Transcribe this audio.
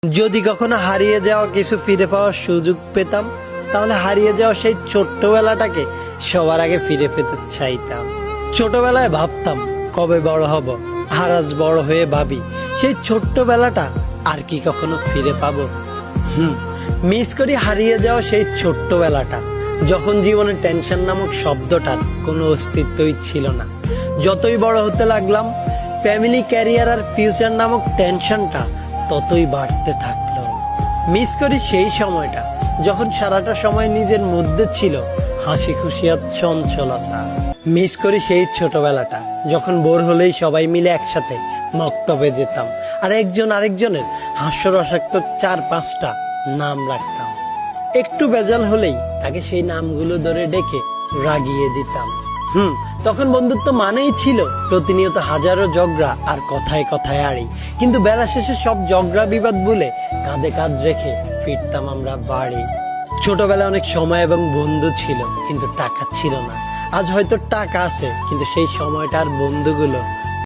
যদি কখনো হারিয়ে যাওয়া কিছু ফিরে পাওয়ার সুযোগ পেতাম, তাহলে হারিয়ে যাওয়া সেই ছোট্টবেলাটাকে সবার আগে ফিরে পেতে চাইতাম। ছোটবেলায় ভাবতাম কবে বড় হব, আর আজ বড় হয়ে ভাবি সেই ছোট্টবেলাটা আর কি কখনো ফিরে পাবো। মিস করি হারিয়ে যাওয়া সেই ছোট্টবেলাটা, যখন জীবনে টেনশন নামক শব্দটার কোনো অস্তিত্বই ছিল না। যতই বড় হতে লাগলাম, ফ্যামিলি, ক্যারিয়ার আর ফিউচার নামক টেনশনটা ততই বাড়তে থাকলো। মিস করি সেই সময়টা যখন সারাটা সময় নিজের মধ্যে ছিল হাসি খুশি আর চঞ্চলতা। মিস করি সেই ছোটবেলাটা যখন বোর হলেই সবাই মিলে একসাথে মক্তবে যেতাম, আর একজন আরেকজনের হাস্যরসাক্ত 4-5টা নাম রাখতাম। একটু বেজাল হলেই তাকে সেই নামগুলো ধরে ডেকে রাগিয়ে দিতাম। তখন বন্ধুত্ব মানেই ছিল প্রতিনিয়ত হাজারো ঝগড়া আর কথায় কথায় আড়ি। কিন্তু বেলা শেষে সব ঝগড়া বিবাদ ভুলে কাঁধে কাঁধ রেখে ফিরতাম আমরা বাড়ি। ছোটবেলায় অনেক সময় এবং বন্ধু ছিল, কিন্তু টাকা ছিল না। আজ হয়তো টাকা আছে, কিন্তু সেই সময়টা আর বন্ধুগুলো